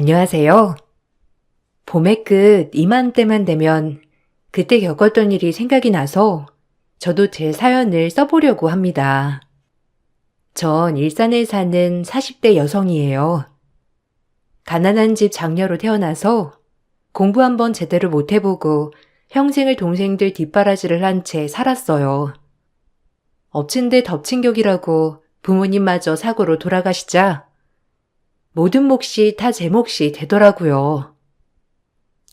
안녕하세요. 봄의 끝 이맘때만 되면 그때 겪었던 일이 생각이 나서 저도 제 사연을 써보려고 합니다. 전 일산에 사는 40대 여성이에요. 가난한 집 장녀로 태어나서 공부 한번 제대로 못 해보고 평생을 동생들 뒷바라지를 한 채 살았어요. 엎친 데 덮친 격이라고 부모님마저 사고로 돌아가시자 모든 몫이 다 제 몫이 되더라고요.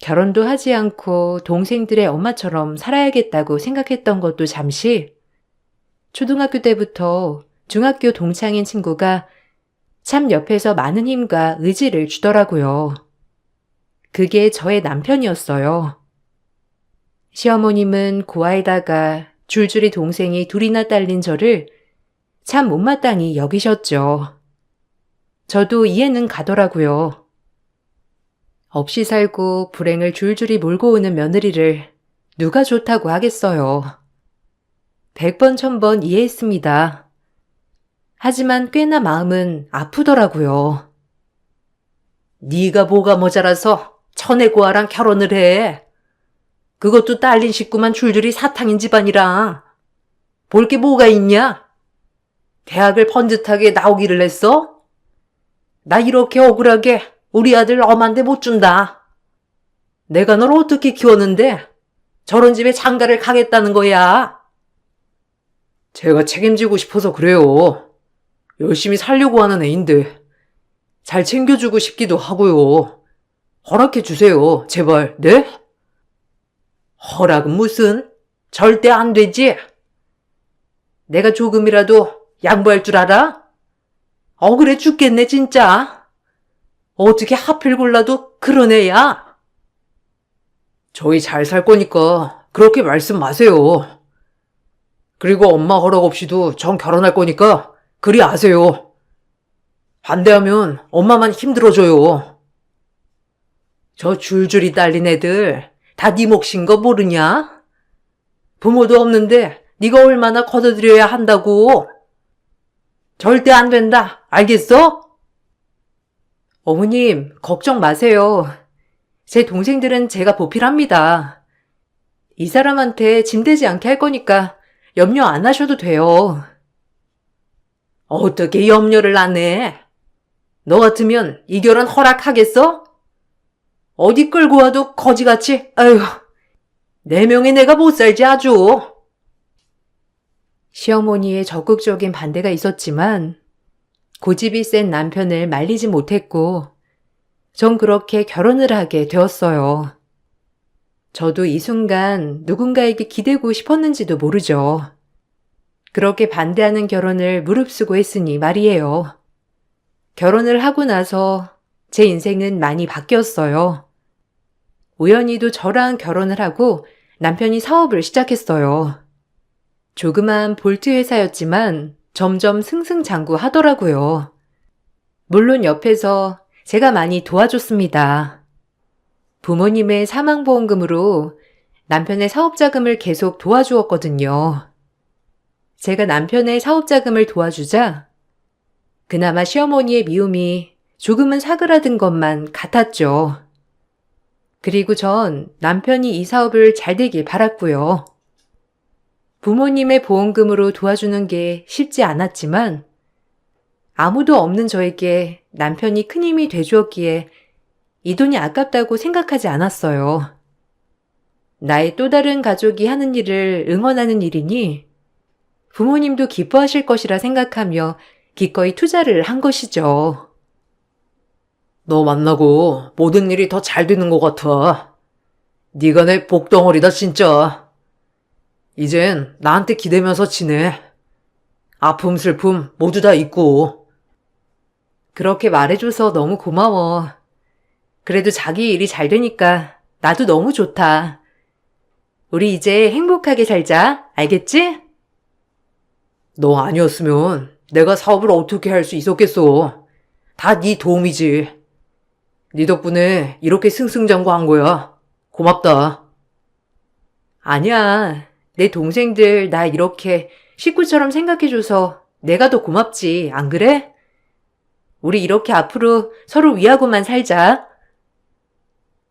결혼도 하지 않고 동생들의 엄마처럼 살아야겠다고 생각했던 것도 잠시, 초등학교 때부터 중학교 동창인 친구가 참 옆에서 많은 힘과 의지를 주더라고요. 그게 저의 남편이었어요. 시어머님은 고아에다가 줄줄이 동생이 둘이나 딸린 저를 참 못마땅히 여기셨죠. 저도 이해는 가더라고요. 없이 살고 불행을 줄줄이 몰고 오는 며느리를 누가 좋다고 하겠어요. 100번 1000번 이해했습니다. 하지만 꽤나 마음은 아프더라고요. 네가 뭐가 모자라서 천의 고아랑 결혼을 해. 그것도 딸린 식구만 줄줄이 사탕인 집안이랑. 볼 게 뭐가 있냐? 대학을 번듯하게 나오기를 했어? 나 이렇게 억울하게 우리 아들 엄한테 못 준다. 내가 널 어떻게 키웠는데 저런 집에 장가를 가겠다는 거야. 제가 책임지고 싶어서 그래요. 열심히 살려고 하는 애인데 잘 챙겨주고 싶기도 하고요. 허락해 주세요. 제발. 네? 허락은 무슨? 절대 안 되지. 내가 조금이라도 양보할 줄 알아? 억울해 죽겠네 진짜. 어떻게 하필 골라도 그런 애야? 저희 잘 살 거니까 그렇게 말씀 마세요. 그리고 엄마 허락 없이도 전 결혼할 거니까 그리 아세요. 반대하면 엄마만 힘들어져요. 저 줄줄이 딸린 애들 다 네 몫인 거 모르냐? 부모도 없는데 네가 얼마나 걷어들여야 한다고. 절대 안 된다. 알겠어? 어머님, 걱정 마세요. 제 동생들은 제가 보필합니다. 이 사람한테 짐되지 않게 할 거니까 염려 안 하셔도 돼요. 어떻게 염려를 안 해? 너 같으면 이 결혼 허락하겠어? 어디 끌고 와도 거지같이, 아휴, 내 명에 내가 못 살지 아주. 시어머니의 적극적인 반대가 있었지만 고집이 센 남편을 말리지 못했고 전 그렇게 결혼을 하게 되었어요. 저도 이 순간 누군가에게 기대고 싶었는지도 모르죠. 그렇게 반대하는 결혼을 무릅쓰고 했으니 말이에요. 결혼을 하고 나서 제 인생은 많이 바뀌었어요. 우연히도 저랑 결혼을 하고 남편이 사업을 시작했어요. 조그만 볼트 회사였지만 점점 승승장구하더라고요. 물론 옆에서 제가 많이 도와줬습니다. 부모님의 사망보험금으로 남편의 사업자금을 계속 도와주었거든요. 제가 남편의 사업자금을 도와주자 그나마 시어머니의 미움이 조금은 사그라든 것만 같았죠. 그리고 전 남편이 이 사업을 잘 되길 바랐고요. 부모님의 보험금으로 도와주는 게 쉽지 않았지만 아무도 없는 저에게 남편이 큰 힘이 돼주었기에 이 돈이 아깝다고 생각하지 않았어요. 나의 또 다른 가족이 하는 일을 응원하는 일이니 부모님도 기뻐하실 것이라 생각하며 기꺼이 투자를 한 것이죠. 너 만나고 모든 일이 더 잘 되는 것 같아. 네가 내 복덩어리다 진짜. 이젠 나한테 기대면서 지내. 아픔 슬픔 모두 다 잊고. 그렇게 말해줘서 너무 고마워. 그래도 자기 일이 잘 되니까 나도 너무 좋다. 우리 이제 행복하게 살자. 알겠지? 너 아니었으면 내가 사업을 어떻게 할 수 있었겠어. 다 네 도움이지. 네 덕분에 이렇게 승승장구한 거야. 고맙다. 아니야. 내 동생들 나 이렇게 식구처럼 생각해줘서 내가 더 고맙지. 안 그래? 우리 이렇게 앞으로 서로 위하고만 살자.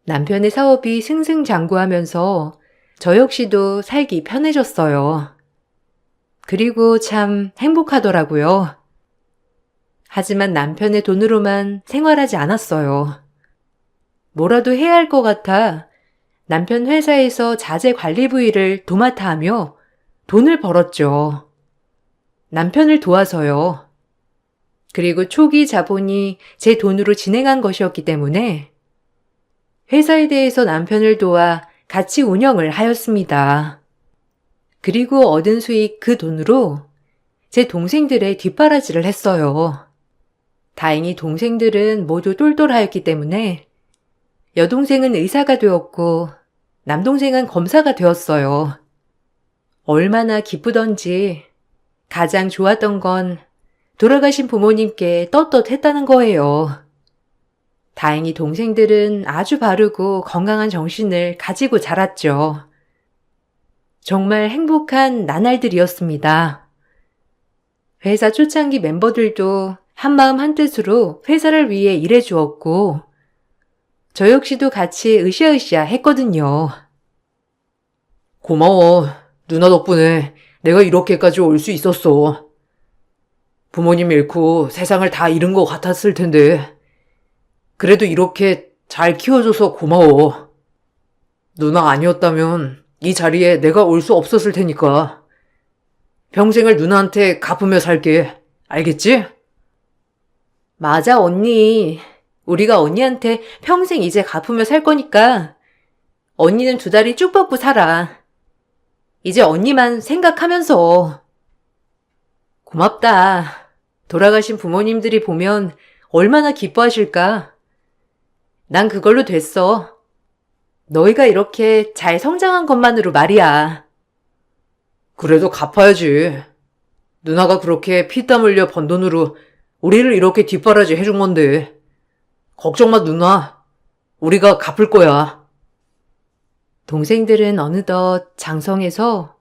남편의 사업이 승승장구하면서 저 역시도 살기 편해졌어요. 그리고 참 행복하더라고요. 하지만 남편의 돈으로만 생활하지 않았어요. 뭐라도 해야 할 것 같아 남편 회사에서 자재 관리 부위를 도맡아 하며 돈을 벌었죠. 남편을 도와서요. 그리고 초기 자본이 제 돈으로 진행한 것이었기 때문에 회사에 대해서 남편을 도와 같이 운영을 하였습니다. 그리고 얻은 수익 그 돈으로 제 동생들의 뒷바라지를 했어요. 다행히 동생들은 모두 똘똘하였기 때문에 여동생은 의사가 되었고 남동생은 검사가 되었어요. 얼마나 기쁘던지 가장 좋았던 건 돌아가신 부모님께 떳떳했다는 거예요. 다행히 동생들은 아주 바르고 건강한 정신을 가지고 자랐죠. 정말 행복한 나날들이었습니다. 회사 초창기 멤버들도 한마음 한뜻으로 회사를 위해 일해주었고 저 역시도 같이 으쌰으쌰 했거든요. 고마워. 누나 덕분에 내가 이렇게까지 올 수 있었어. 부모님 잃고 세상을 다 잃은 것 같았을 텐데 그래도 이렇게 잘 키워줘서 고마워. 누나 아니었다면 이 자리에 내가 올 수 없었을 테니까. 평생을 누나한테 갚으며 살게. 알겠지? 맞아, 언니. 우리가 언니한테 평생 이제 갚으며 살 거니까 언니는 두 다리 쭉 뻗고 살아. 이제 언니만 생각하면서. 고맙다. 돌아가신 부모님들이 보면 얼마나 기뻐하실까. 난 그걸로 됐어. 너희가 이렇게 잘 성장한 것만으로 말이야. 그래도 갚아야지. 누나가 그렇게 피땀 흘려 번 돈으로 우리를 이렇게 뒷바라지 해준 건데. 걱정 마, 누나. 우리가 갚을 거야. 동생들은 어느덧 장성해서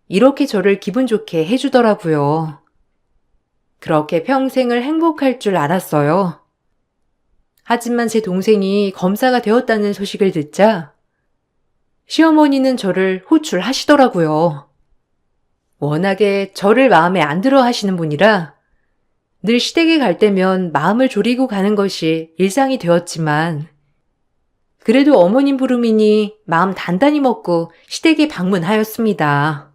이렇게 저를 기분 좋게 해주더라고요. 그렇게 평생을 행복할 줄 알았어요. 하지만 제 동생이 검사가 되었다는 소식을 듣자 시어머니는 저를 호출하시더라고요. 워낙에 저를 마음에 안 들어 하시는 분이라 늘 시댁에 갈 때면 마음을 졸이고 가는 것이 일상이 되었지만 그래도 어머님 부름이니 마음 단단히 먹고 시댁에 방문하였습니다.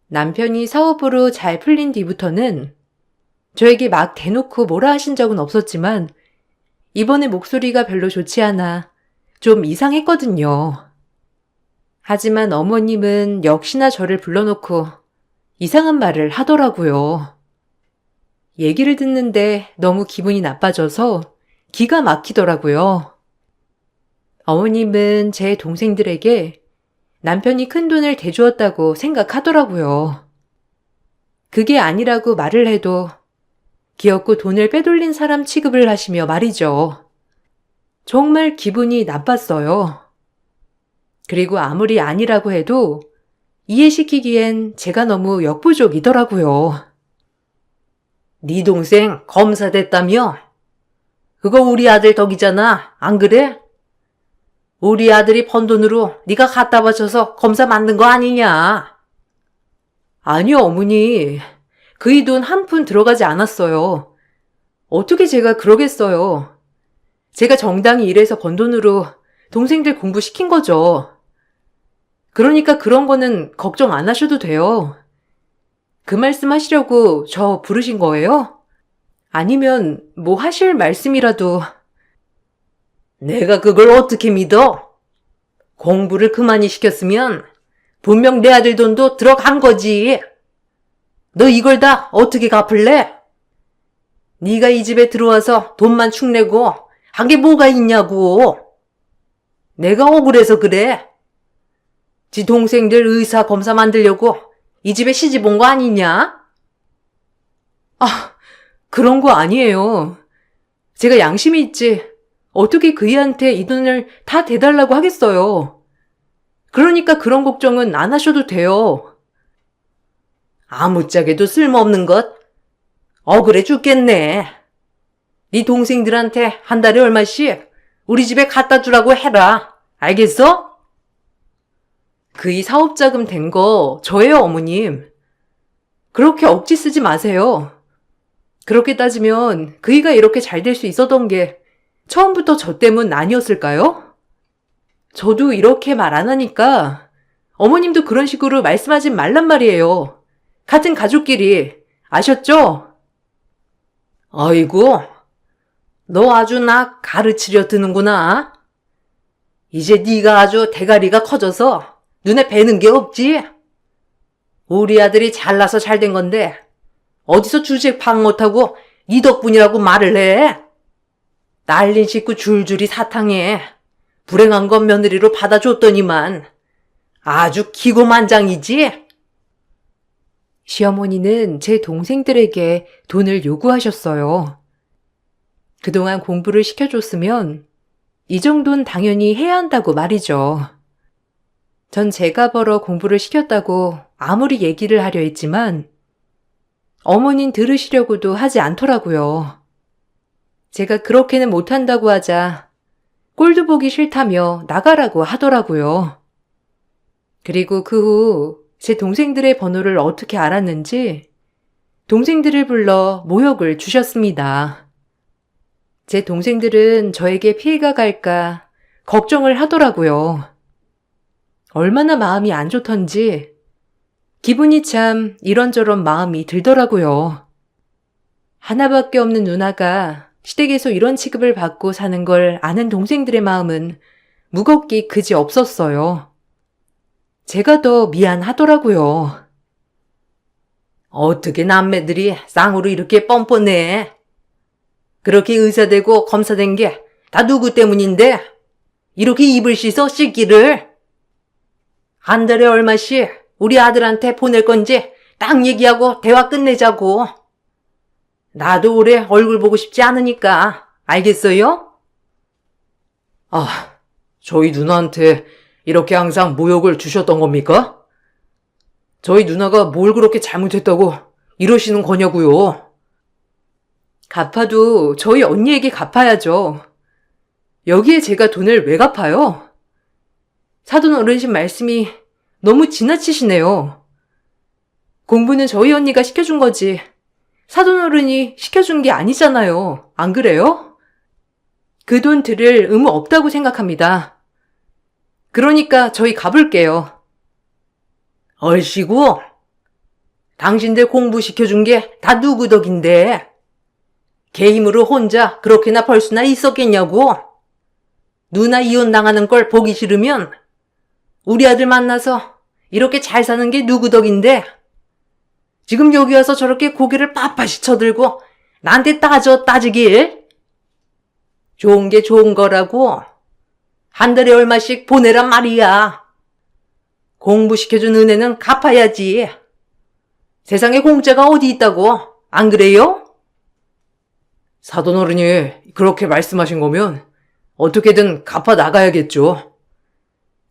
남편이 사업으로 잘 풀린 뒤부터는 저에게 막 대놓고 뭐라 하신 적은 없었지만 이번에 목소리가 별로 좋지 않아 좀 이상했거든요. 하지만 어머님은 역시나 저를 불러놓고 이상한 말을 하더라고요. 얘기를 듣는데 너무 기분이 나빠져서 기가 막히더라고요. 어머님은 제 동생들에게 남편이 큰돈을 대주었다고 생각하더라고요. 그게 아니라고 말을 해도 기어코 돈을 빼돌린 사람 취급을 하시며 말이죠. 정말 기분이 나빴어요. 그리고 아무리 아니라고 해도 이해시키기엔 제가 너무 역부족이더라고요. 네 동생 검사 됐다며? 그거 우리 아들 덕이잖아. 안 그래? 우리 아들이 번 돈으로 네가 갖다 바쳐서 검사 만든 거 아니냐? 아니요, 어머니. 그이 돈 한 푼 들어가지 않았어요. 어떻게 제가 그러겠어요. 제가 정당히 일해서 번 돈으로 동생들 공부시킨 거죠. 그러니까 그런 거는 걱정 안 하셔도 돼요. 그 말씀 하시려고 저 부르신 거예요? 아니면 뭐 하실 말씀이라도. 내가 그걸 어떻게 믿어? 공부를 그만이 시켰으면 분명 내 아들 돈도 들어간 거지. 너 이걸 다 어떻게 갚을래? 네가 이 집에 들어와서 돈만 축내고 한 게 뭐가 있냐고. 내가 억울해서 그래. 지 동생들 의사 검사 만들려고 이 집에 시집 온 거 아니냐? 아, 그런 거 아니에요. 제가 양심이 있지. 어떻게 그이한테 이 돈을 다 대달라고 하겠어요. 그러니까 그런 걱정은 안 하셔도 돼요. 아무짝에도 쓸모없는 것. 억울해 죽겠네. 네 동생들한테 한 달에 얼마씩 우리 집에 갖다 주라고 해라. 알겠어? 그이 사업자금 된 거 저예요, 어머님. 그렇게 억지 쓰지 마세요. 그렇게 따지면 그이가 이렇게 잘 될 수 있었던 게 처음부터 저 때문 아니었을까요? 저도 이렇게 말 안 하니까 어머님도 그런 식으로 말씀하지 말란 말이에요. 같은 가족끼리. 아셨죠? 아이고, 너 아주 나 가르치려 드는구나. 이제 네가 아주 대가리가 커져서 눈에 뵈는 게 없지. 우리 아들이 잘나서 잘 된 건데 어디서 주책 파악 못하고 네 덕분이라고 말을 해. 날린 식구 줄줄이 사탕해. 불행한 건 며느리로 받아줬더니만 아주 기고만장이지. 시어머니는 제 동생들에게 돈을 요구하셨어요. 그동안 공부를 시켜줬으면 이 정도는 당연히 해야 한다고 말이죠. 전 제가 벌어 공부를 시켰다고 아무리 얘기를 하려 했지만 어머닌 들으시려고도 하지 않더라고요. 제가 그렇게는 못한다고 하자 꼴도 보기 싫다며 나가라고 하더라고요. 그리고 그 후 제 동생들의 번호를 어떻게 알았는지 동생들을 불러 모욕을 주셨습니다. 제 동생들은 저에게 피해가 갈까 걱정을 하더라고요. 얼마나 마음이 안 좋던지 기분이 참 이런저런 마음이 들더라고요. 하나밖에 없는 누나가 시댁에서 이런 취급을 받고 사는 걸 아는 동생들의 마음은 무겁기 그지 없었어요. 제가 더 미안하더라고요. 어떻게 남매들이 쌍으로 이렇게 뻔뻔해? 그렇게 의사되고 검사된 게 다 누구 때문인데? 이렇게 입을 씻어 씻기를? 한 달에 얼마씩 우리 아들한테 보낼 건지 딱 얘기하고 대화 끝내자고. 나도 올해 얼굴 보고 싶지 않으니까. 알겠어요? 저희 누나한테 이렇게 항상 모욕을 주셨던 겁니까? 저희 누나가 뭘 그렇게 잘못했다고 이러시는 거냐고요. 갚아도 저희 언니에게 갚아야죠. 여기에 제가 돈을 왜 갚아요? 사돈 어르신 말씀이 너무 지나치시네요. 공부는 저희 언니가 시켜준 거지 사돈 어른이 시켜준 게 아니잖아요. 안 그래요? 그 돈 들을 의무 없다고 생각합니다. 그러니까 저희 가볼게요. 얼씨구, 당신들 공부시켜준 게 다 누구 덕인데 걔 힘으로 혼자 그렇게나 벌 수나 있었겠냐고. 누나 이혼당하는 걸 보기 싫으면 우리 아들 만나서 이렇게 잘 사는 게 누구 덕인데 지금 여기 와서 저렇게 고개를 빳빳이 쳐들고 나한테 따지길. 좋은 게 좋은 거라고. 한 달에 얼마씩 보내란 말이야. 공부시켜준 은혜는 갚아야지. 세상에 공짜가 어디 있다고. 안 그래요? 사돈 어른이 그렇게 말씀하신 거면 어떻게든 갚아 나가야겠죠.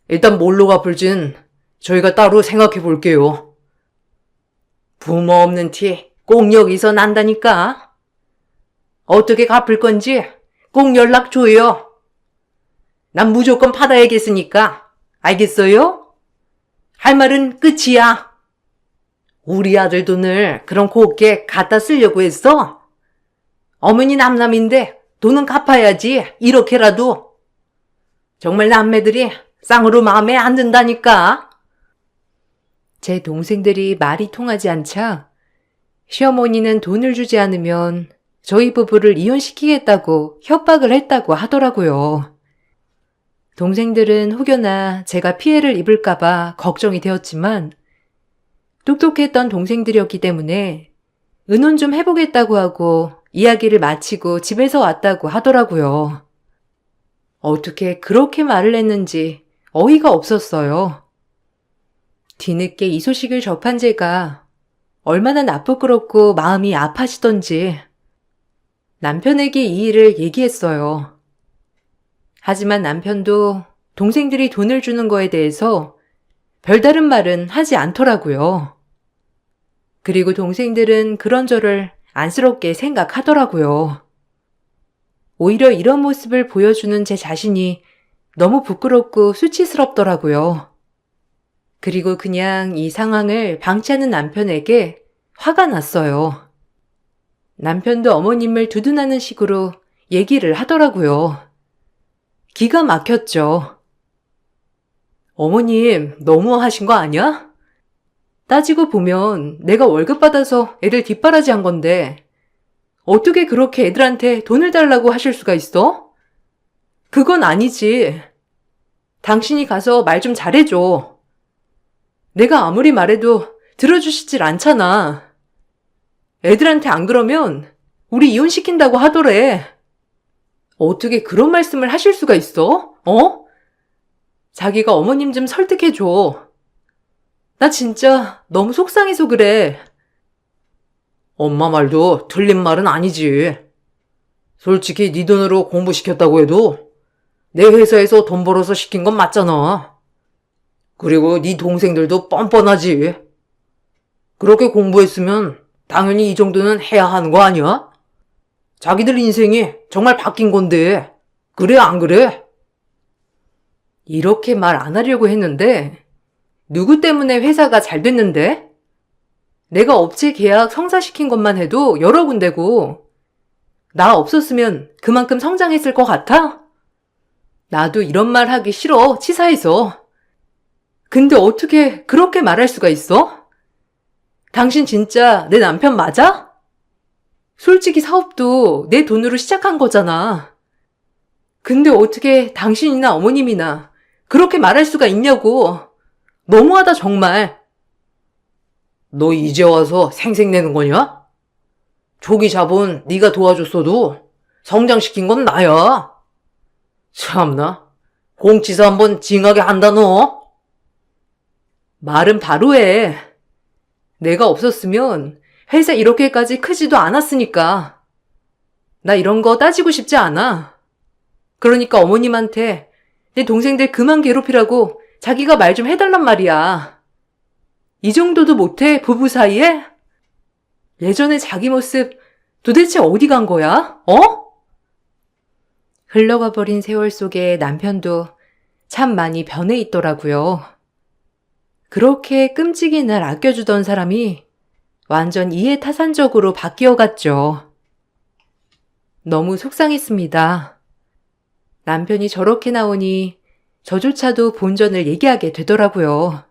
일단 뭘로 갚을진 저희가 따로 생각해 볼게요. 부모 없는 티 꼭 여기서 난다니까. 어떻게 갚을 건지 꼭 연락 줘요. 난 무조건 받아야겠으니까. 알겠어요? 할 말은 끝이야. 우리 아들 돈을 그런 곱게 갖다 쓰려고 했어? 어머니 남남인데 돈은 갚아야지. 이렇게라도. 정말 남매들이 쌍으로 마음에 안 든다니까. 제 동생들이 말이 통하지 않자 시어머니는 돈을 주지 않으면 저희 부부를 이혼시키겠다고 협박을 했다고 하더라고요. 동생들은 혹여나 제가 피해를 입을까봐 걱정이 되었지만 똑똑했던 동생들이었기 때문에 의논 좀 해보겠다고 하고 이야기를 마치고 집에서 왔다고 하더라고요. 어떻게 그렇게 말을 했는지 어이가 없었어요. 뒤늦게 이 소식을 접한 제가 얼마나 나쁘끄럽고 마음이 아파지던지 남편에게 이 일을 얘기했어요. 하지만 남편도 동생들이 돈을 주는 거에 대해서 별다른 말은 하지 않더라고요. 그리고 동생들은 그런 저를 안쓰럽게 생각하더라고요. 오히려 이런 모습을 보여주는 제 자신이 너무 부끄럽고 수치스럽더라고요. 그리고 그냥 이 상황을 방치하는 남편에게 화가 났어요. 남편도 어머님을 두둔하는 식으로 얘기를 하더라고요. 기가 막혔죠. 어머님, 너무 하신 거 아니야? 따지고 보면 내가 월급 받아서 애들 뒷바라지 한 건데 어떻게 그렇게 애들한테 돈을 달라고 하실 수가 있어? 그건 아니지. 당신이 가서 말 좀 잘해줘. 내가 아무리 말해도 들어주시질 않잖아. 애들한테 안 그러면 우리 이혼시킨다고 하더래. 어떻게 그런 말씀을 하실 수가 있어? 어? 자기가 어머님 좀 설득해줘. 나 진짜 너무 속상해서 그래. 엄마 말도 틀린 말은 아니지. 솔직히 네 돈으로 공부시켰다고 해도 내 회사에서 돈 벌어서 시킨 건 맞잖아. 그리고 네 동생들도 뻔뻔하지. 그렇게 공부했으면 당연히 이 정도는 해야 하는 거 아니야? 자기들 인생이 정말 바뀐 건데 그래 안 그래? 이렇게 말 안 하려고 했는데 누구 때문에 회사가 잘 됐는데? 내가 업체 계약 성사시킨 것만 해도 여러 군데고 나 없었으면 그만큼 성장했을 것 같아? 나도 이런 말 하기 싫어, 치사해서. 근데 어떻게 그렇게 말할 수가 있어? 당신 진짜 내 남편 맞아? 솔직히 사업도 내 돈으로 시작한 거잖아. 근데 어떻게 당신이나 어머님이나 그렇게 말할 수가 있냐고. 너무하다 정말. 너 이제 와서 생색내는 거냐? 조기 자본 네가 도와줬어도 성장시킨 건 나야. 참나. 공치사 한번 징하게 한다 너. 말은 바로 해. 내가 없었으면 회사 이렇게까지 크지도 않았으니까. 나 이런 거 따지고 싶지 않아. 그러니까 어머님한테 내 동생들 그만 괴롭히라고 자기가 말 좀 해달란 말이야. 이 정도도 못해, 부부 사이에? 예전에 자기 모습 도대체 어디 간 거야? 어? 흘러가 버린 세월 속에 남편도 참 많이 변해 있더라고요. 그렇게 끔찍이 날 아껴주던 사람이 완전 이해타산적으로 바뀌어갔죠. 너무 속상했습니다. 남편이 저렇게 나오니 저조차도 본전을 얘기하게 되더라고요.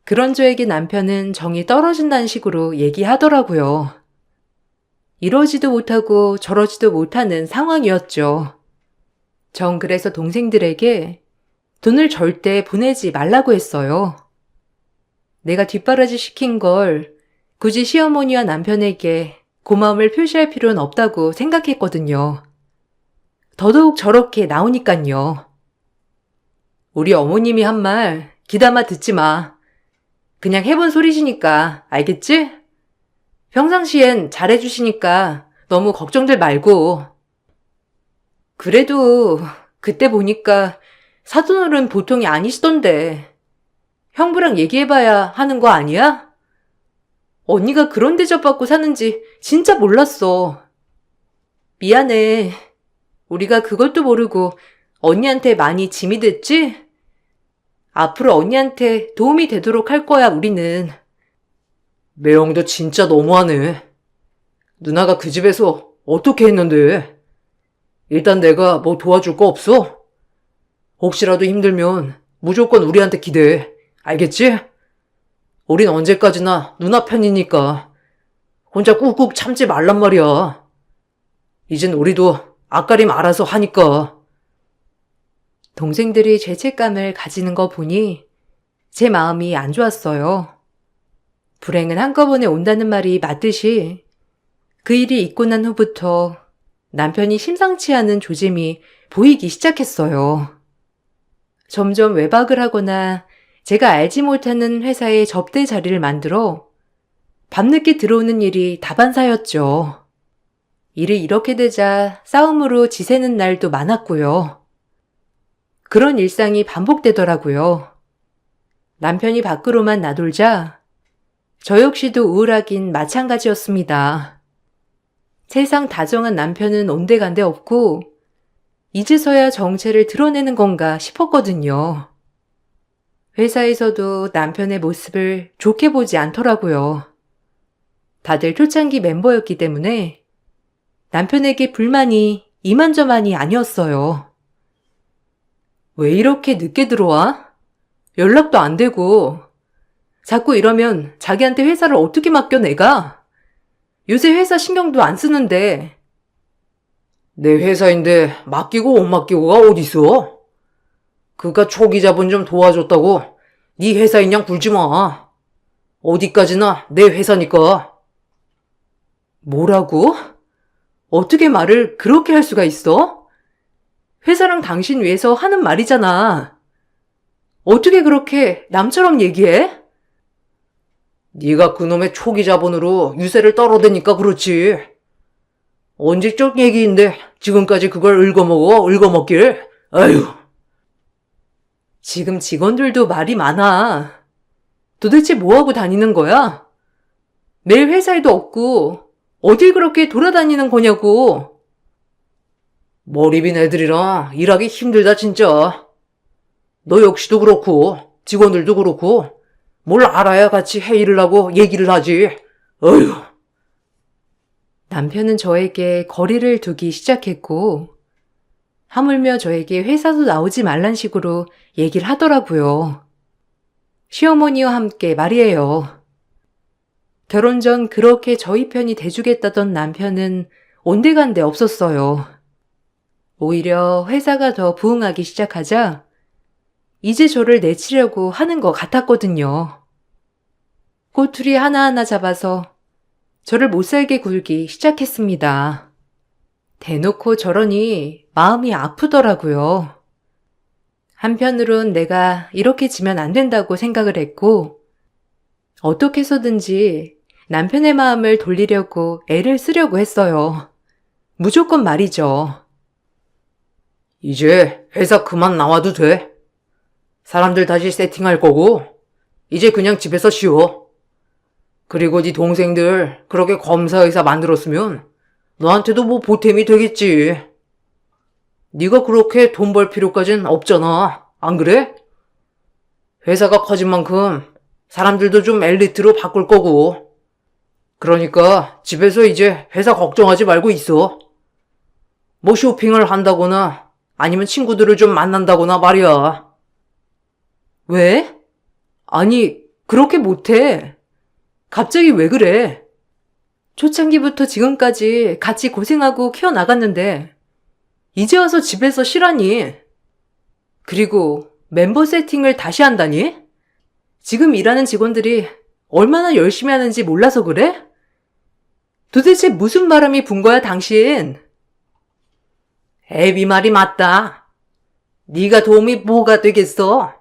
그런 저에게 남편은 정이 떨어진다는 식으로 얘기하더라고요. 이러지도 못하고 저러지도 못하는 상황이었죠. 전 그래서 동생들에게 돈을 절대 보내지 말라고 했어요. 내가 뒷바라지 시킨 걸 굳이 시어머니와 남편에게 고마움을 표시할 필요는 없다고 생각했거든요. 더더욱 저렇게 나오니깐요. 우리 어머님이 한 말 귀담아 듣지 마. 그냥 해본 소리시니까 알겠지? 평상시엔 잘해주시니까 너무 걱정들 말고. 그래도 그때 보니까 사돈어른 보통이 아니시던데. 형부랑 얘기해봐야 하는 거 아니야? 언니가 그런 대접받고 사는지 진짜 몰랐어. 미안해. 우리가 그것도 모르고 언니한테 많이 짐이 됐지? 앞으로 언니한테 도움이 되도록 할 거야, 우리는. 매형도 진짜 너무하네. 누나가 그 집에서 어떻게 했는데? 일단 내가 뭐 도와줄 거 없어? 혹시라도 힘들면 무조건 우리한테 기대해. 알겠지? 우린 언제까지나 누나 편이니까 혼자 꾹꾹 참지 말란 말이야. 이젠 우리도 앞가림 알아서 하니까. 동생들이 죄책감을 가지는 거 보니 제 마음이 안 좋았어요. 불행은 한꺼번에 온다는 말이 맞듯이 그 일이 있고 난 후부터 남편이 심상치 않은 조짐이 보이기 시작했어요. 점점 외박을 하거나 제가 알지 못하는 회사에 접대 자리를 만들어 밤늦게 들어오는 일이 다반사였죠. 일이 이렇게 되자 싸움으로 지새는 날도 많았고요. 그런 일상이 반복되더라고요. 남편이 밖으로만 나돌자 저 역시도 우울하긴 마찬가지였습니다. 세상 다정한 남편은 온데간데 없고 이제서야 정체를 드러내는 건가 싶었거든요. 회사에서도 남편의 모습을 좋게 보지 않더라고요. 다들 초창기 멤버였기 때문에 남편에게 불만이 이만저만이 아니었어요. 왜 이렇게 늦게 들어와? 연락도 안 되고 자꾸 이러면 자기한테 회사를 어떻게 맡겨 내가? 요새 회사 신경도 안 쓰는데. 내 회사인데 맡기고 못 맡기고가 어딨어? 그가 초기 자본 좀 도와줬다고 네 회사인 양 굴지 마. 어디까지나 내 회사니까. 뭐라고? 어떻게 말을 그렇게 할 수가 있어? 회사랑 당신 위해서 하는 말이잖아. 어떻게 그렇게 남처럼 얘기해? 네가 그놈의 초기 자본으로 유세를 떨어대니까 그렇지. 언제적 얘기인데 지금까지 그걸 읊어먹길. 아유. 지금 직원들도 말이 많아. 도대체 뭐하고 다니는 거야? 매일 회사에도 없고 어딜 그렇게 돌아다니는 거냐고. 머리 빈 애들이랑 일하기 힘들다 진짜. 너 역시도 그렇고 직원들도 그렇고 뭘 알아야 같이 회의를 하고 얘기를 하지. 어휴. 남편은 저에게 거리를 두기 시작했고 하물며 저에게 회사도 나오지 말란 식으로 얘기를 하더라고요. 시어머니와 함께 말이에요. 결혼 전 그렇게 저희 편이 돼주겠다던 남편은 온데간데 없었어요. 오히려 회사가 더 부흥하기 시작하자 이제 저를 내치려고 하는 것 같았거든요. 꼬투리 하나하나 잡아서 저를 못살게 굴기 시작했습니다. 대놓고 저러니 마음이 아프더라고요. 한편으론 내가 이렇게 지면 안 된다고 생각을 했고 어떻게 해서든지 남편의 마음을 돌리려고 애를 쓰려고 했어요. 무조건 말이죠. 이제 회사 그만 나와도 돼. 사람들 다시 세팅할 거고 이제 그냥 집에서 쉬어. 그리고 네 동생들 그렇게 검사의사 만들었으면 너한테도 뭐 보탬이 되겠지. 네가 그렇게 돈 벌 필요까진 없잖아. 안 그래? 회사가 커진 만큼 사람들도 좀 엘리트로 바꿀 거고. 그러니까 집에서 이제 회사 걱정하지 말고 있어. 뭐 쇼핑을 한다거나 아니면 친구들을 좀 만난다거나 말이야. 왜? 아니, 그렇게 못해. 갑자기 왜 그래? 초창기부터 지금까지 같이 고생하고 키워나갔는데 이제 와서 집에서 쉬라니. 그리고 멤버 세팅을 다시 한다니? 지금 일하는 직원들이 얼마나 열심히 하는지 몰라서 그래? 도대체 무슨 바람이 분 거야, 당신? 애비 말이 맞다. 네가 도움이 뭐가 되겠어?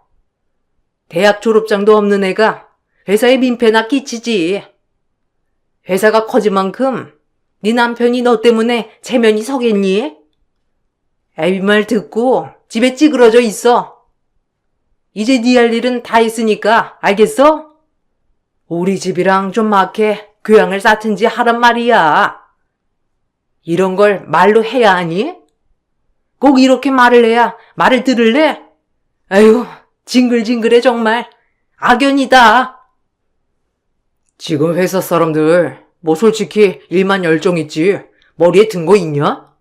대학 졸업장도 없는 애가 회사에 민폐나 끼치지. 회사가 커진 만큼 네 남편이 너 때문에 체면이 서겠니? 애비 말 듣고 집에 찌그러져 있어. 이제 네 할 일은 다 했으니까 알겠어? 우리 집이랑 좀 막해 교양을 쌓든지 하란 말이야. 이런 걸 말로 해야 하니? 꼭 이렇게 말을 해야 말을 들을래? 아유, 징글징글해 정말. 악연이다. 지금 회사 사람들 뭐 솔직히 일만 열정 있지 머리에 든 거 있냐?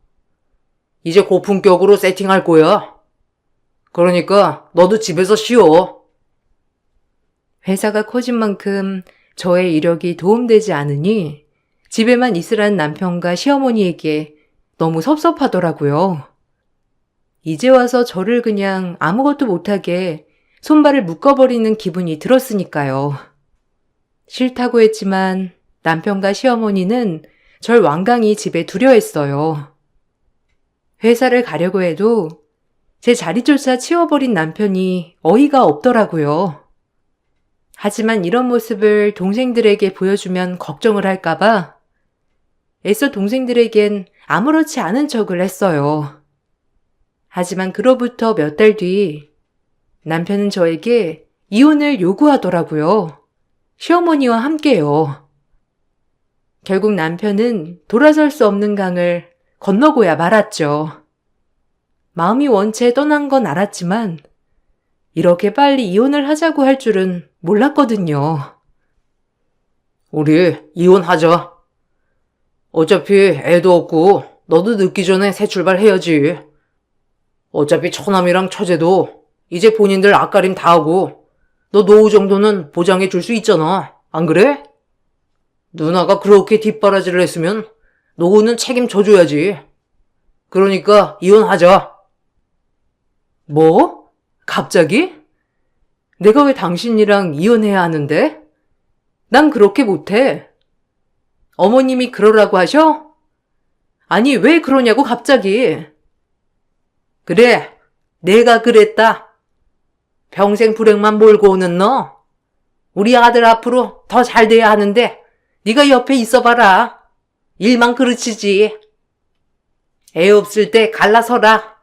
이제 고품격으로 세팅할 거야. 그러니까 너도 집에서 쉬어. 회사가 커진 만큼 저의 이력이 도움되지 않으니 집에만 있으라는 남편과 시어머니에게 너무 섭섭하더라고요. 이제 와서 저를 그냥 아무것도 못하게 손발을 묶어버리는 기분이 들었으니까요. 싫다고 했지만 남편과 시어머니는 절 완강히 집에 두려워했어요. 회사를 가려고 해도 제 자리조차 치워버린 남편이 어이가 없더라고요. 하지만 이런 모습을 동생들에게 보여주면 걱정을 할까봐 애써 동생들에겐 아무렇지 않은 척을 했어요. 하지만 그로부터 몇 달 뒤 남편은 저에게 이혼을 요구하더라고요. 시어머니와 함께요. 결국 남편은 돌아설 수 없는 강을 건너고야 말았죠. 마음이 원체 떠난 건 알았지만 이렇게 빨리 이혼을 하자고 할 줄은 몰랐거든요. 우리 이혼하자. 어차피 애도 없고 너도 늦기 전에 새 출발해야지. 어차피 처남이랑 처제도 이제 본인들 앞가림 다 하고 너 노후 정도는 보장해 줄 수 있잖아. 안 그래? 누나가 그렇게 뒷바라지를 했으면 노후는 책임져줘야지. 그러니까 이혼하자. 뭐? 갑자기? 내가 왜 당신이랑 이혼해야 하는데? 난 그렇게 못해. 어머님이 그러라고 하셔? 아니, 왜 그러냐고 갑자기. 그래, 내가 그랬다. 평생 불행만 몰고 오는 너. 우리 아들 앞으로 더 잘 돼야 하는데 네가 옆에 있어봐라. 일만 그르치지. 애 없을 때 갈라서라.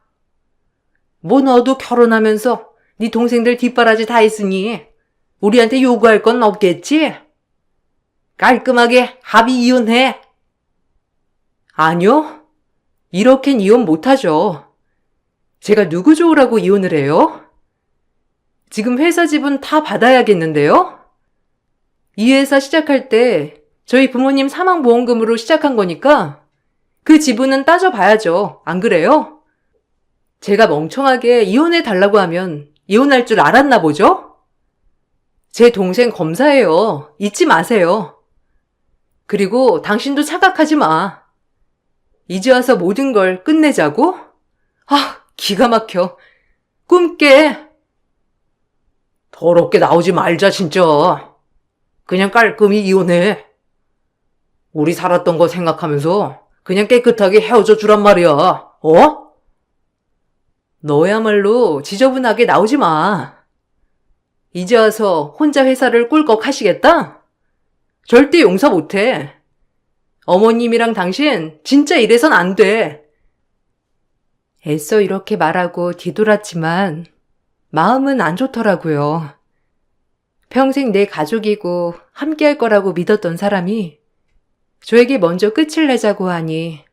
뭐 너도 결혼하면서 네 동생들 뒷바라지 다 했으니 우리한테 요구할 건 없겠지? 깔끔하게 합의 이혼해. 아니요. 이렇겐 이혼 못하죠. 제가 누구 좋으라고 이혼을 해요? 지금 회사 지분 다 받아야겠는데요? 이 회사 시작할 때 저희 부모님 사망보험금으로 시작한 거니까 그 지분은 따져봐야죠. 안 그래요? 제가 멍청하게 이혼해 달라고 하면 이혼할 줄 알았나 보죠? 제 동생 검사예요. 잊지 마세요. 그리고 당신도 착각하지 마. 이제 와서 모든 걸 끝내자고? 아, 기가 막혀. 꿈 깨. 더럽게 나오지 말자 진짜. 그냥 깔끔히 이혼해. 우리 살았던 거 생각하면서 그냥 깨끗하게 헤어져 주란 말이야. 어? 너야말로 지저분하게 나오지 마. 이제 와서 혼자 회사를 꿀꺽 하시겠다? 절대 용서 못해. 어머님이랑 당신 진짜 이래선 안 돼. 애써 이렇게 말하고 뒤돌았지만 마음은 안 좋더라고요. 평생 내 가족이고 함께할 거라고 믿었던 사람이 저에게 먼저 끝을 내자고 하니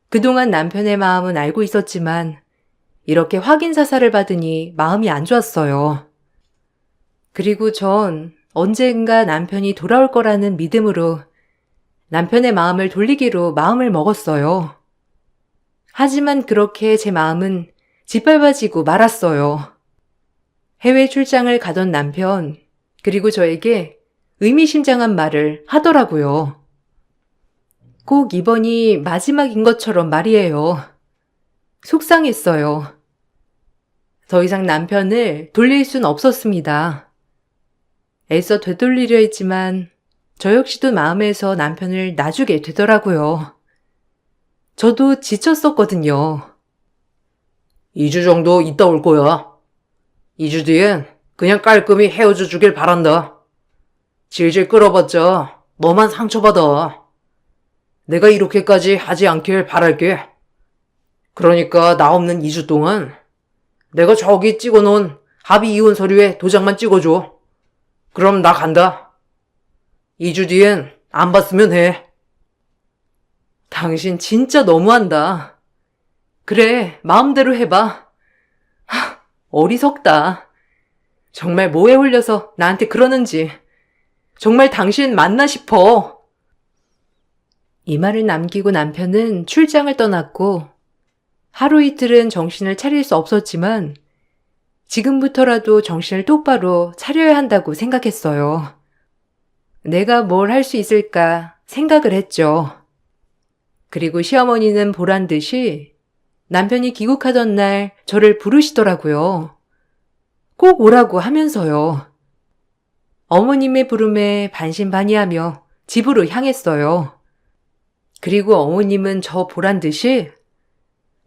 그동안 남편의 마음은 알고 있었지만 이렇게 확인 사살을 받으니 마음이 안 좋았어요. 그리고 전 언젠가 남편이 돌아올 거라는 믿음으로 남편의 마음을 돌리기로 마음을 먹었어요. 하지만 그렇게 제 마음은 짓밟아지고 말았어요. 해외 출장을 가던 남편, 그리고 저에게 의미심장한 말을 하더라고요. 꼭 이번이 마지막인 것처럼 말이에요. 속상했어요. 더 이상 남편을 돌릴 순 없었습니다. 애써 되돌리려 했지만 저 역시도 마음에서 남편을 놔주게 되더라고요. 저도 지쳤었거든요. 2주 정도 있다 올 거야. 2주 뒤엔 그냥 깔끔히 헤어져 주길 바란다. 질질 끌어봤자 너만 상처받아. 내가 이렇게까지 하지 않길 바랄게. 그러니까 나 없는 2주 동안 내가 저기 찍어놓은 합의 이혼 서류에 도장만 찍어줘. 그럼 나 간다. 2주 뒤엔 안 봤으면 해. 당신 진짜 너무한다. 그래, 마음대로 해봐. 어리석다. 정말 뭐에 홀려서 나한테 그러는지. 정말 당신 맞나 싶어. 이 말을 남기고 남편은 출장을 떠났고 하루 이틀은 정신을 차릴 수 없었지만 지금부터라도 정신을 똑바로 차려야 한다고 생각했어요. 내가 뭘 할 수 있을까 생각을 했죠. 그리고 시어머니는 보란 듯이 남편이 귀국하던 날 저를 부르시더라고요. 꼭 오라고 하면서요. 어머님의 부름에 반신반의하며 집으로 향했어요. 그리고 어머님은 저 보란 듯이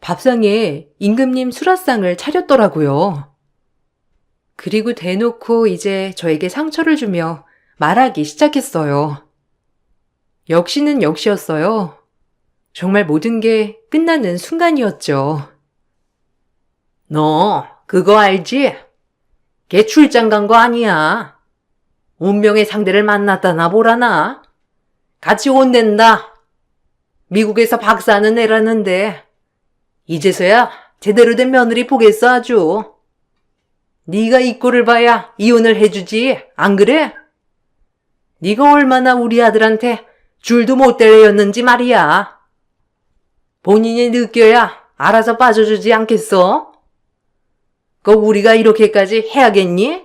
밥상에 임금님 수라상을 차렸더라고요. 그리고 대놓고 이제 저에게 상처를 주며 말하기 시작했어요. 역시는 역시였어요. 정말 모든 게 끝나는 순간이었죠. 너 그거 알지? 걔 출장 간 거 아니야. 운명의 상대를 만났다나 보라나. 같이 혼낸다. 미국에서 박사하는 애라는데 이제서야 제대로 된 며느리 보겠어 아주. 네가 이 꼴을 봐야 이혼을 해주지, 안 그래? 네가 얼마나 우리 아들한테 줄도 못 댈 애였는지 말이야. 본인이 느껴야 알아서 빠져주지 않겠어? 꼭 우리가 이렇게까지 해야겠니?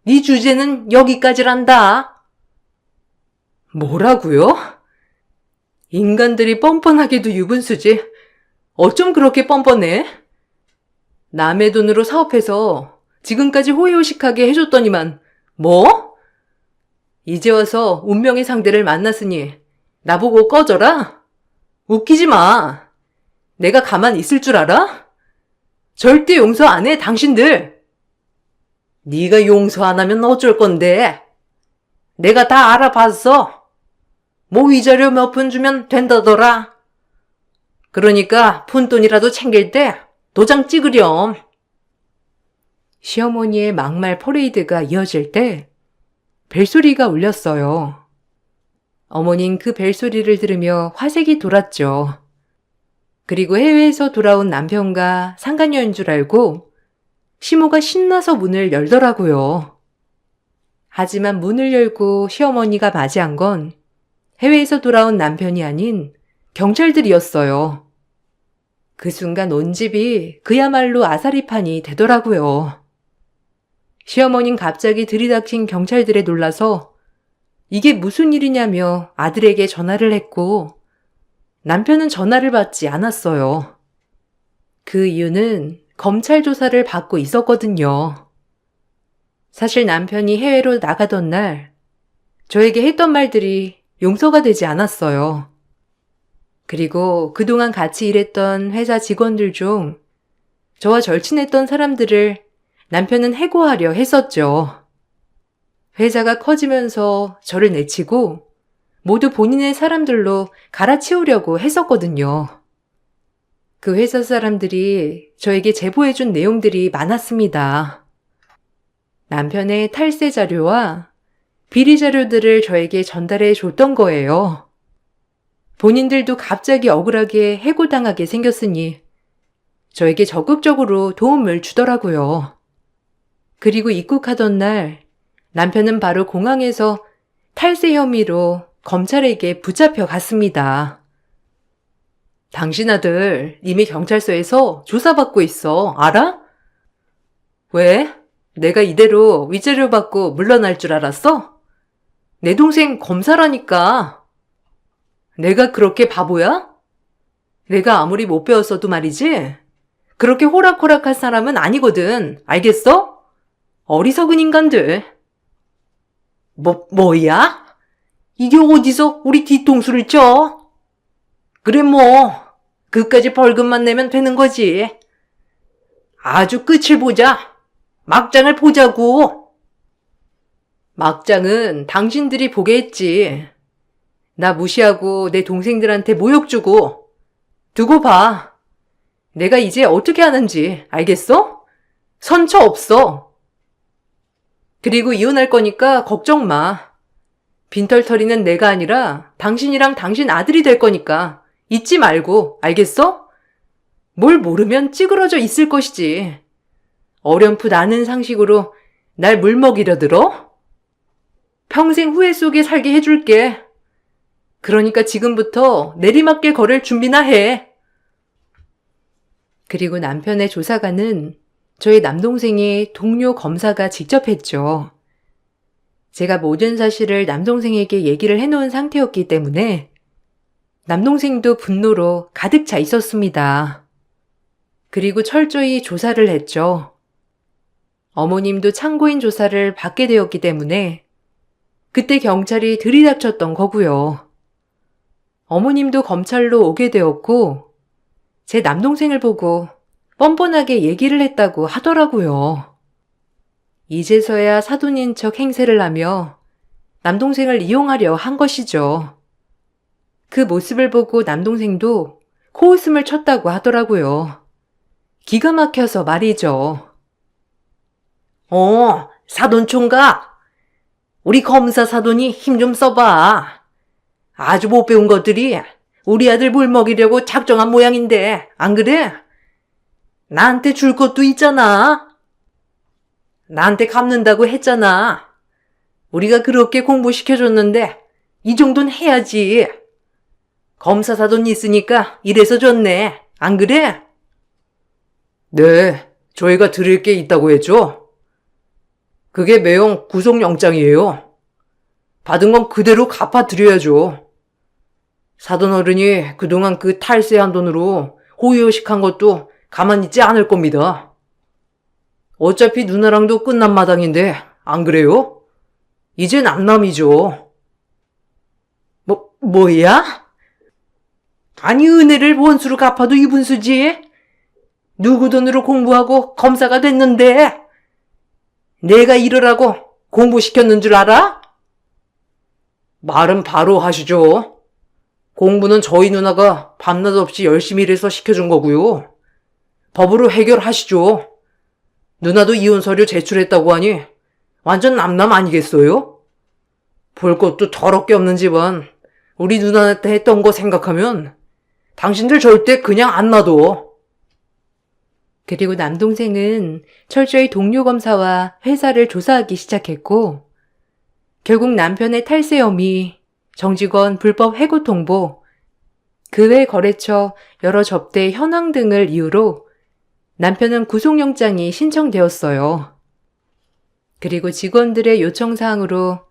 네 주제는 여기까지란다. 뭐라고요? 인간들이 뻔뻔하게도 유분수지. 어쩜 그렇게 뻔뻔해? 남의 돈으로 사업해서 지금까지 호의호식하게 해줬더니만 뭐? 이제 와서 운명의 상대를 만났으니 나보고 꺼져라? 웃기지 마. 내가 가만 있을 줄 알아? 절대 용서 안 해, 당신들. 네가 용서 안 하면 어쩔 건데? 내가 다 알아봤어. 뭐 위자료 몇 푼 주면 된다더라. 그러니까 푼돈이라도 챙길 때 도장 찍으렴. 시어머니의 막말 퍼레이드가 이어질 때 벨소리가 울렸어요. 어머닌 그 벨소리를 들으며 화색이 돌았죠. 그리고 해외에서 돌아온 남편과 상간녀인 줄 알고 시모가 신나서 문을 열더라고요. 하지만 문을 열고 시어머니가 맞이한 건 해외에서 돌아온 남편이 아닌 경찰들이었어요. 그 순간 온 집이 그야말로 아사리판이 되더라고요. 시어머니는 갑자기 들이닥친 경찰들에 놀라서 이게 무슨 일이냐며 아들에게 전화를 했고 남편은 전화를 받지 않았어요. 그 이유는 검찰 조사를 받고 있었거든요. 사실 남편이 해외로 나가던 날 저에게 했던 말들이 용서가 되지 않았어요. 그리고 그동안 같이 일했던 회사 직원들 중 저와 절친했던 사람들을 남편은 해고하려 했었죠. 회사가 커지면서 저를 내치고 모두 본인의 사람들로 갈아치우려고 했었거든요. 그 회사 사람들이 저에게 제보해준 내용들이 많았습니다. 남편의 탈세 자료와 비리 자료들을 저에게 전달해 줬던 거예요. 본인들도 갑자기 억울하게 해고당하게 생겼으니 저에게 적극적으로 도움을 주더라고요. 그리고 입국하던 날 남편은 바로 공항에서 탈세 혐의로 검찰에게 붙잡혀 갔습니다. 당신 아들 이미 경찰서에서 조사받고 있어. 알아? 왜? 내가 이대로 위자료 받고 물러날 줄 알았어? 내 동생 검사라니까. 내가 그렇게 바보야? 내가 아무리 못 배웠어도 말이지. 그렇게 호락호락할 사람은 아니거든. 알겠어? 어리석은 인간들. 뭐야? 이게 어디서 우리 뒤통수를 쳐? 그래 그까지 벌금만 내면 되는 거지. 아주 끝을 보자. 막장을 보자고. 막장은 당신들이 보게 했지. 나 무시하고 내 동생들한테 모욕 주고. 두고 봐. 내가 이제 어떻게 하는지 알겠어? 선처 없어. 그리고 이혼할 거니까 걱정 마. 빈털터리는 내가 아니라 당신이랑 당신 아들이 될 거니까 잊지 말고, 알겠어? 뭘 모르면 찌그러져 있을 것이지. 어렴풋 아는 상식으로 날 물먹이려 들어? 평생 후회 속에 살게 해줄게. 그러니까 지금부터 내리막길 걸을 준비나 해. 그리고 남편의 조사관은 저희 남동생의 동료 검사가 직접 했죠. 제가 모든 사실을 남동생에게 얘기를 해놓은 상태였기 때문에 남동생도 분노로 가득 차 있었습니다. 그리고 철저히 조사를 했죠. 어머님도 참고인 조사를 받게 되었기 때문에 그때 경찰이 들이닥쳤던 거고요. 어머님도 검찰로 오게 되었고 제 남동생을 보고 뻔뻔하게 얘기를 했다고 하더라고요. 이제서야 사돈인 척 행세를 하며 남동생을 이용하려 한 것이죠. 그 모습을 보고 남동생도 코웃음을 쳤다고 하더라고요. 기가 막혀서 말이죠. 사돈 총각. 우리 검사 사돈이 힘 좀 써봐. 아주 못 배운 것들이 우리 아들 물 먹이려고 작정한 모양인데, 안 그래? 나한테 줄 것도 있잖아. 나한테 갚는다고 했잖아. 우리가 그렇게 공부시켜줬는데 이 정도는 해야지. 검사 사돈 있으니까 이래서 줬네. 안 그래? 네, 저희가 드릴 게 있다고 했죠. 그게 매형 구속영장이에요. 받은 건 그대로 갚아드려야죠. 사돈 어른이 그동안 그 탈세한 돈으로 호의호식한 것도 가만히 있지 않을 겁니다. 어차피 누나랑도 끝난 마당인데 안 그래요? 이제 남남이죠. 뭐야? 아니 은혜를 원수로 갚아도 이분수지. 누구 돈으로 공부하고 검사가 됐는데 내가 이러라고 공부시켰는 줄 알아? 말은 바로 하시죠. 공부는 저희 누나가 밤낮 없이 열심히 일해서 시켜준 거고요. 법으로 해결하시죠. 누나도 이혼 서류 제출했다고 하니 완전 남남 아니겠어요? 볼 것도 더럽게 없는 집안 우리 누나한테 했던 거 생각하면 당신들 절대 그냥 안 놔둬. 그리고 남동생은 철저히 동료 검사와 회사를 조사하기 시작했고, 결국 남편의 탈세 혐의, 정직원 불법 해고 통보, 그 외 거래처 여러 접대 현황 등을 이유로 남편은 구속영장이 신청되었어요. 그리고 직원들의 요청사항으로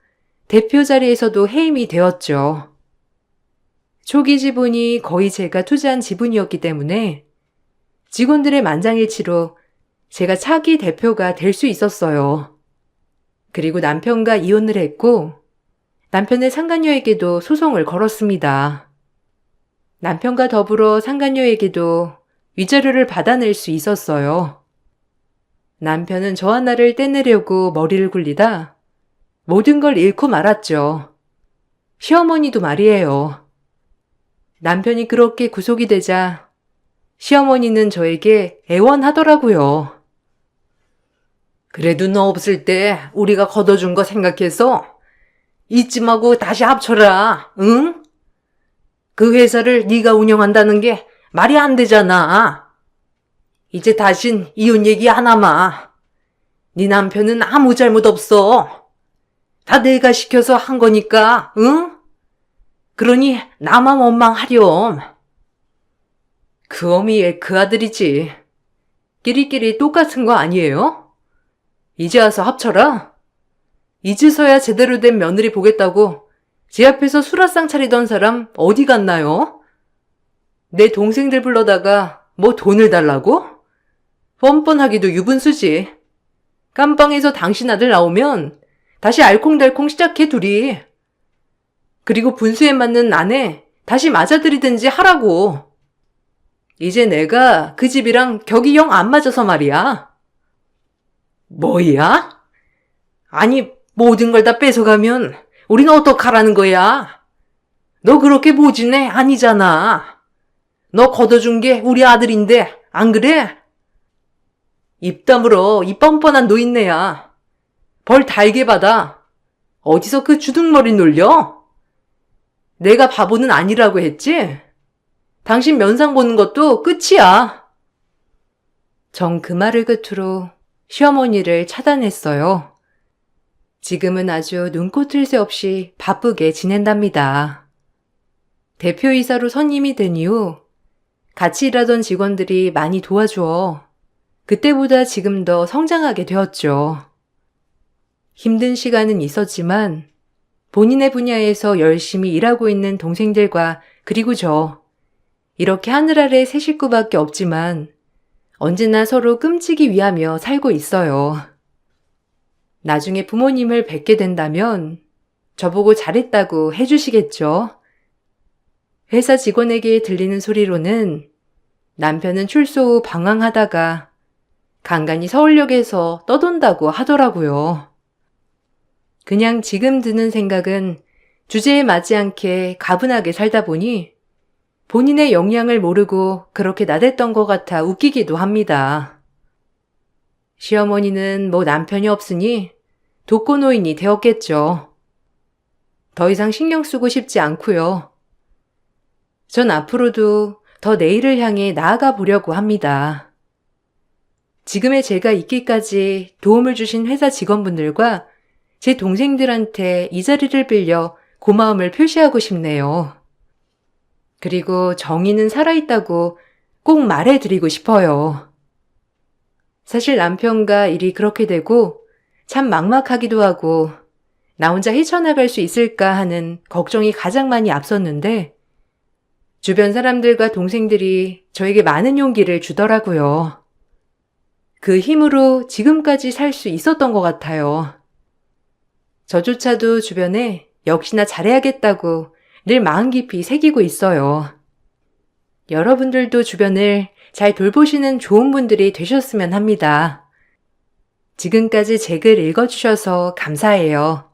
대표 자리에서도 해임이 되었죠. 초기 지분이 거의 제가 투자한 지분이었기 때문에 직원들의 만장일치로 제가 차기 대표가 될 수 있었어요. 그리고 남편과 이혼을 했고 남편의 상간녀에게도 소송을 걸었습니다. 남편과 더불어 상간녀에게도 위자료를 받아낼 수 있었어요. 남편은 저 하나를 떼내려고 머리를 굴리다 모든 걸 잃고 말았죠. 시어머니도 말이에요. 남편이 그렇게 구속이 되자 시어머니는 저에게 애원하더라고요. 그래도 너 없을 때 우리가 걷어준 거 생각해서 이쯤하고 다시 합쳐라. 응? 그 회사를 네가 운영한다는 게 말이 안 되잖아. 이제 다신 이혼 얘기 안 하마. 네 남편은 아무 잘못 없어. 다 내가 시켜서 한 거니까, 응? 그러니 나만 원망하렴. 그 어미의 그 아들이지. 끼리끼리 똑같은 거 아니에요? 이제 와서 합쳐라. 이제서야 제대로 된 며느리 보겠다고 제 앞에서 수라상 차리던 사람 어디 갔나요? 내 동생들 불러다가 뭐 돈을 달라고? 뻔뻔하기도 유분수지. 깜빵에서 당신 아들 나오면 다시 알콩달콩 시작해 둘이. 그리고 분수에 맞는 아내 다시 맞아들이든지 하라고. 이제 내가 그 집이랑 격이 영 안 맞아서 말이야. 뭐야? 아니 모든 걸 다 뺏어가면 우린 어떡하라는 거야? 너 그렇게 모진 애 아니잖아. 너 걷어준 게 우리 아들인데 안 그래? 입 다물어 이 뻔뻔한 노인네야. 벌 달게 받아. 어디서 그 주둥머리 놀려? 내가 바보는 아니라고 했지? 당신 면상 보는 것도 끝이야. 전 그 말을 끝으로 시어머니를 차단했어요. 지금은 아주 눈꽃을 새 없이 바쁘게 지낸답니다. 대표이사로 선임이 된 이후 같이 일하던 직원들이 많이 도와주어 그때보다 지금 더 성장하게 되었죠. 힘든 시간은 있었지만 본인의 분야에서 열심히 일하고 있는 동생들과 그리고 저 이렇게 하늘 아래 세 식구밖에 없지만 언제나 서로 끔찍이 위하며 살고 있어요. 나중에 부모님을 뵙게 된다면 저보고 잘했다고 해주시겠죠? 회사 직원에게 들리는 소리로는 남편은 출소 후 방황하다가 간간히 서울역에서 떠돈다고 하더라고요. 그냥 지금 드는 생각은 주제에 맞지 않게 가분하게 살다 보니 본인의 역량을 모르고 그렇게 나댔던 것 같아 웃기기도 합니다. 시어머니는 뭐 남편이 없으니 독거노인이 되었겠죠. 더 이상 신경 쓰고 싶지 않고요. 전 앞으로도 더 내일을 향해 나아가 보려고 합니다. 지금의 제가 있기까지 도움을 주신 회사 직원분들과 제 동생들한테 이 자리를 빌려 고마움을 표시하고 싶네요. 그리고 정의는 살아있다고 꼭 말해드리고 싶어요. 사실 남편과 일이 그렇게 되고 참 막막하기도 하고 나 혼자 헤쳐나갈 수 있을까 하는 걱정이 가장 많이 앞섰는데 주변 사람들과 동생들이 저에게 많은 용기를 주더라고요. 그 힘으로 지금까지 살 수 있었던 것 같아요. 저조차도 주변에 역시나 잘해야겠다고 늘 마음 깊이 새기고 있어요. 여러분들도 주변을 잘 돌보시는 좋은 분들이 되셨으면 합니다. 지금까지 제 글 읽어주셔서 감사해요.